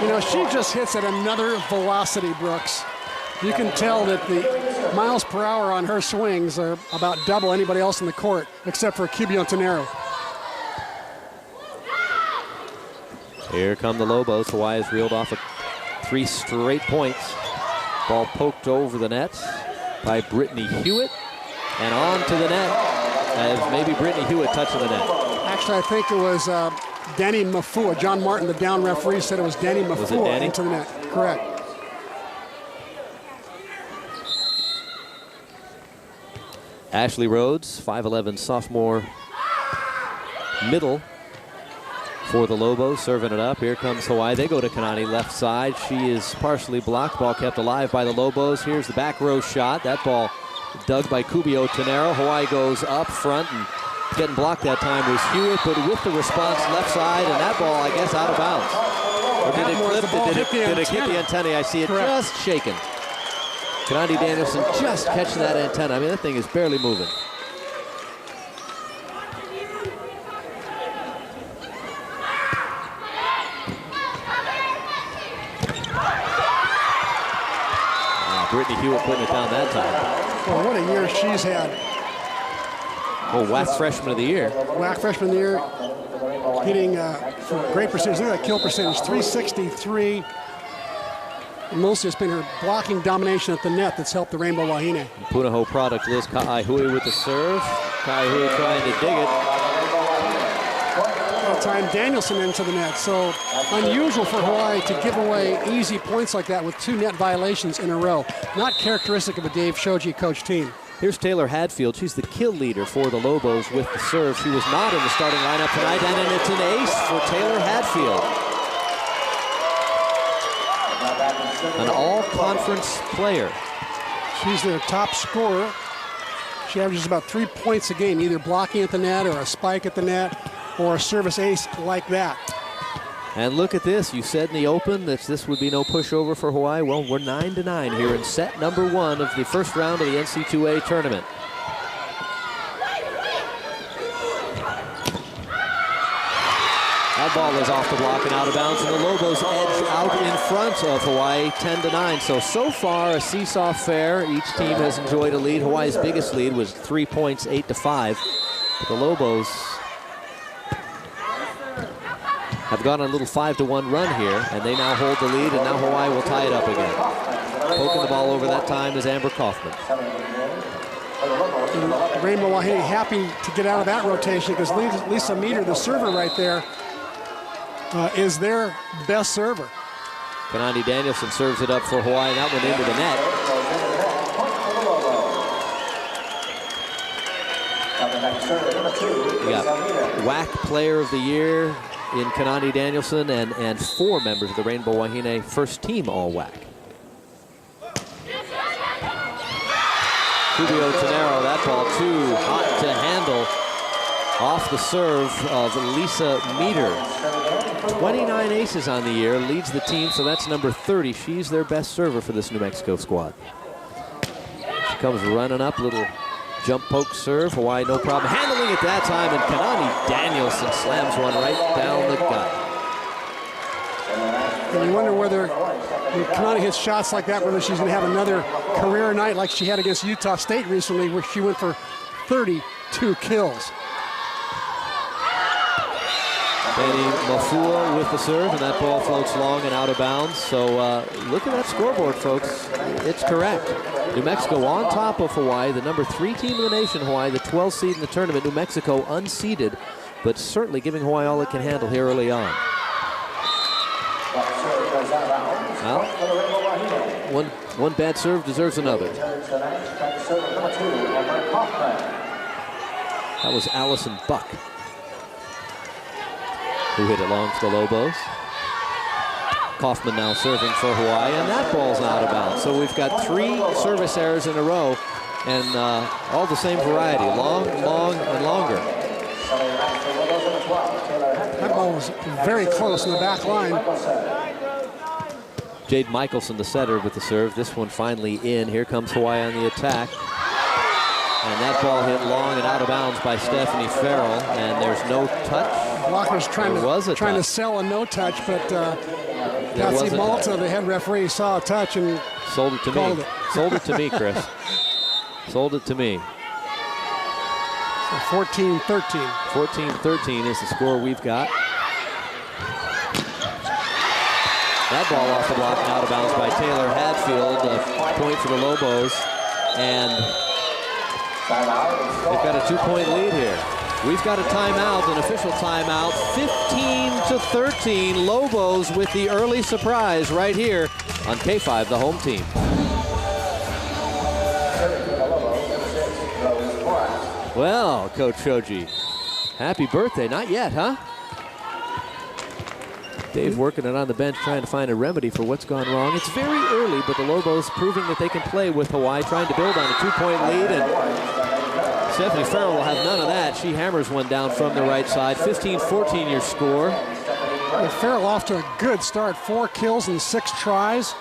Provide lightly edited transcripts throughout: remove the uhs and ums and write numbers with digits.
You know, she just hits at another velocity, Brooks. You can tell that the miles per hour on her swings are about double anybody else in the court, except for Cubio Tenero. Here come the Lobos. Hawaii has reeled off 3 straight points. Ball poked over the net by Brittany Hewitt and on to the net as maybe Brittany Hewitt touching the net. Actually, I think it was Danny Mafua. John Martin, the down referee, said it was Danny Mafua into the net. Correct. Ashley Rhodes, 5'11" sophomore middle for the Lobos, serving it up. Here comes Hawaii. They go to Kanani left side. She is partially blocked. Ball kept alive by the Lobos. Here's the back row shot. That ball dug by Cubio Tenero. Hawaii goes up front, and getting blocked that time was Hewitt, but with the response left side, and that ball, I guess, out of bounds. Or did it clip? Did it hit the antenna? I see it just shaking. Kanani Danielson just catching that antenna. I mean, that thing is barely moving. Brittany Hewitt putting it down that time. Well, what a year she's had. Oh, WAC Freshman of the Year. WAC Freshman of the Year, hitting great percentage. Look at that kill percentage, 363. And mostly it's been her blocking domination at the net that's helped the Rainbow Wahine. Punahou product Liz Kaihui with the serve. Kaihui trying to dig it. Time Danielson into the net. So unusual for Hawaii to give away easy points like that with 2 net violations in a row. Not characteristic of a Dave Shoji coach team. Here's Taylor Hadfield. She's the kill leader for the Lobos with the serve. She was not in the starting lineup tonight, and it's an ace for Taylor Hadfield. An all-conference player. She's their top scorer. She averages about 3 points a game, either blocking at the net or a spike at the net, or a service ace like that. And look at this. You said in the open that this would be no pushover for Hawaii. Well, we're 9-9 here in set number 1 of the first round of the NCAA tournament. That ball is off the block and out of bounds, and the Lobos edge out in front of Hawaii 10-9. So far a seesaw affair. Each team has enjoyed a lead. Hawaii's biggest lead was 3 points, 8-5. But the Lobos have gone on a little 5-1 run here, and they now hold the lead, and now Hawaii will tie it up again. Poking the ball over that time is Amber Kaufman. Rainbow Wahine happy to get out of that rotation because Lisa Meter, the server right there, is their best server. Kanani Danielson serves it up for Hawaii, and that went into the net. We got WAC Player of the Year in Kanani Danielson and 4 members of the Rainbow Wahine first team all-WAC. Cubio Tenero, that ball too hot to handle off the serve of Lisa Meter. 29 aces on the year, leads the team, so that's number 30. She's their best server for this New Mexico squad. She comes running up, little jump poke serve. Hawaii no problem handling it that time, and Kanani Danielson slams one right down the gut. And you wonder whether when Kanani hits shots like that, whether she's going to have another career night like she had against Utah State recently, where she went for 32 kills. Danny Mafua with the serve, and that ball floats long and out of bounds. So look at that scoreboard, folks. It's correct. New Mexico on top of Hawaii, the number 3 team in the nation, Hawaii, the 12th seed in the tournament. New Mexico unseeded, but certainly giving Hawaii all it can handle here early on. Well, one bad serve deserves another. That was Allison Buck who hit it long to the Lobos. Kaufman now serving for Hawaii, and that ball's out of bounds. So we've got 3 service errors in a row, and all the same variety, long, long, and longer. That ball was very close in the back line. Jade Michelson, the setter, with the serve. This one finally in. Here comes Hawaii on the attack. And that ball hit long and out of bounds by Stephanie Farrell, and there's no touch. Blocker's trying to sell a no touch, but Patsy Malta, the head referee, saw a touch and sold it to called me. it. Sold it to me, Chris. Sold it to me. So 14-13. 14-13 is the score we've got. That ball off the block and out of bounds by Taylor Hadfield. A point for the Lobos. And they've got a 2-point lead here. We've got a timeout, an official timeout. 15-13, Lobos with the early surprise right here on K5, the home team. Well, Coach Shoji, happy birthday. Not yet, huh? Dave working it on the bench, trying to find a remedy for what's gone wrong. It's very early, but the Lobos proving that they can play with Hawaii, trying to build on a 2-point lead. And Stephanie Farrell will have none of that. She hammers one down from the right side. 15-14 your score. And Farrell off to a good start. 4 kills and 6 tries.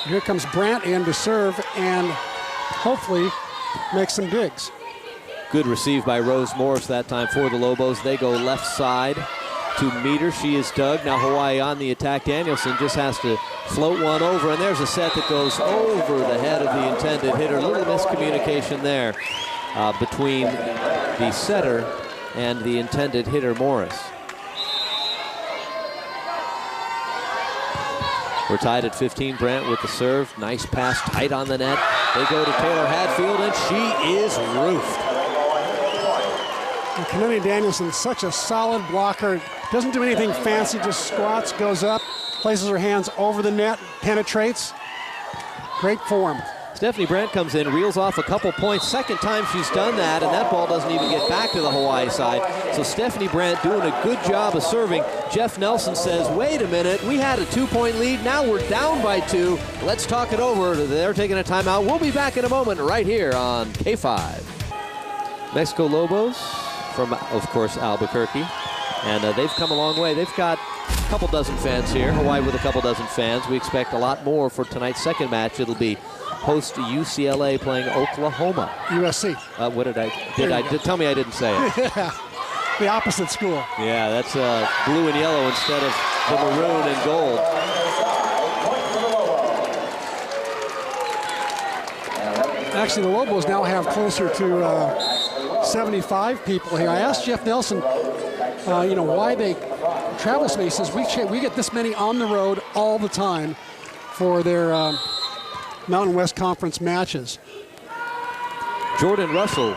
Here comes Brandt in to serve and hopefully make some digs. Good receive by Rose Morris that time for the Lobos. They go left side to meet her. She is dug. Now Hawaii on the attack. Danielson just has to float one over, and there's a set that goes over the head of the intended hitter. A little miscommunication there between the setter and the intended hitter, Morris. We're tied at 15. Brandt with the serve. Nice pass, tight on the net. They go to Taylor Hadfield, and she is roofed. Kanani Danielson, such a solid blocker. Doesn't do anything fancy, just squats, goes up, places her hands over the net, penetrates. Great form. Stephanie Brandt comes in, reels off a couple points. Second time she's done that, and that ball doesn't even get back to the Hawaii side. So Stephanie Brandt doing a good job of serving. Jeff Nelson says, wait a minute, we had a 2-point lead, now we're down by 2. Let's talk it over. They're taking a timeout. We'll be back in a moment right here on K5. Mexico Lobos from, of course, Albuquerque. And they've come a long way. They've got a couple dozen fans here. Hawaii with a couple dozen fans. We expect a lot more for tonight's second match. It'll be host UCLA playing Oklahoma. USC. What did I tell me I didn't say it. Yeah, the opposite school. Yeah, that's blue and yellow instead of the maroon and gold. Actually, the Lobos now have closer to 75 people here. I asked Jeff Nelson, why they travel so many. He says, we get this many on the road all the time for their Mountain West Conference matches. Jordan Russell,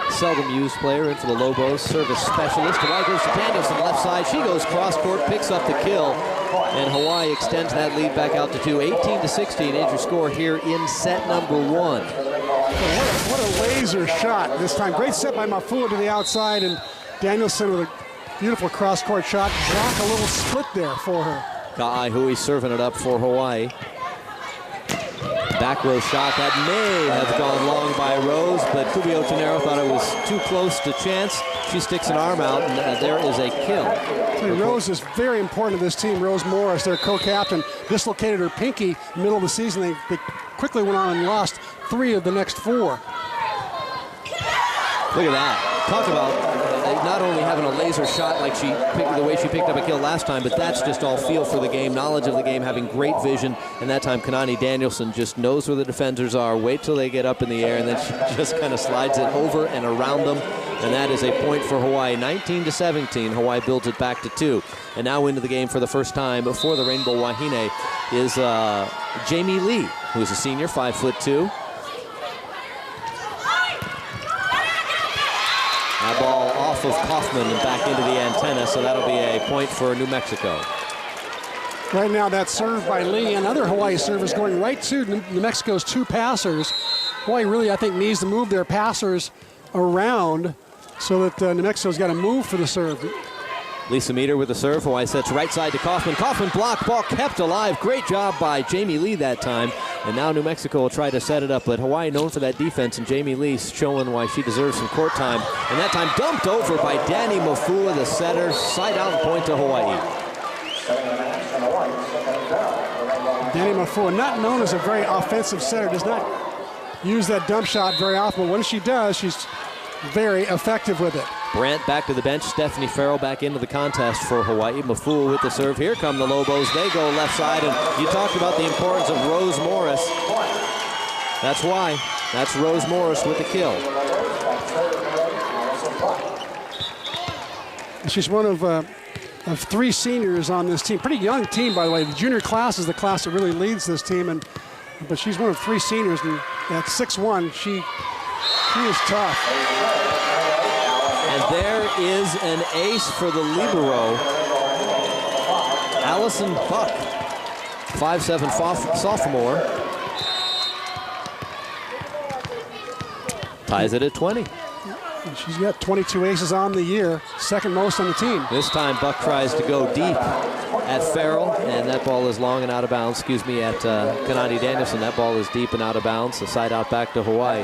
seldom used player in for the Lobos, service specialist. Hawaii goes to Danielson left side. She goes cross court, picks up the kill, and Hawaii extends that lead back out to 2. 18-16 is your score here in set number 1. What a laser shot this time. Great set by Mafua to the outside, and Danielson with a beautiful cross court shot. Block a little split there for her. Ka'aihui serving it up for Hawaii. Back row shot that may have gone long by Rose, but Kubio Tenero thought it was too close to chance. She sticks an arm out, and there is a kill. Rose is very important to this team. Rose Morris, their co-captain, dislocated her pinky middle of the season. They quickly went on and lost 3 of the next 4. Look at that. Talk about not only having a laser shot like the way she picked up a kill last time, but that's just all feel for the game, knowledge of the game, having great vision. And that time, Kanani Danielson just knows where the defenders are, wait till they get up in the air, and then she just kind of slides it over and around them. And that is a point for Hawaii. 19-17, Hawaii builds it back to 2. And now into the game for the first time for the Rainbow Wahine is Jamie Lee, who's a senior, 5'2". That ball off of Kaufman and back into the antenna, so that'll be a point for New Mexico. Right now, that serve by Lee, another Hawaii serve is going right to New Mexico's 2 passers. Hawaii really, I think, needs to move their passers around so that New Mexico's got to move for the serve. Lisa Meter with the serve. Hawaii sets right side to Kaufman. Kaufman blocked, ball kept alive. Great job by Jamie Lee that time. And now New Mexico will try to set it up, but Hawaii known for that defense, and Jamie Lee showing why she deserves some court time. And that time dumped over by Danny Mafua, the setter. Side out point to Hawaii. Danny Mafua, not known as a very offensive setter, does not use that dump shot very often, but when she does, she's very effective with it. Brandt back to the bench. Stephanie Farrell back into the contest for Hawaii. Mafua with the serve. Here come the Lobos. They go left side. And you talked about the importance of Rose Morris. That's why. That's Rose Morris with the kill. She's one of 3 seniors on this team. Pretty young team, by the way. The junior class is the class that really leads this team. But she's one of 3 seniors. And at 6'1", she is tough. And there is an ace for the libero, Allison Buck, 5'7" sophomore. Ties it at 20. And she's got 22 aces on the year, second most on the team. This time Buck tries to go deep at Farrell, and that ball is long and out of bounds. Excuse me, at Kanani Danielson. That ball is deep and out of bounds. A side out back to Hawaii.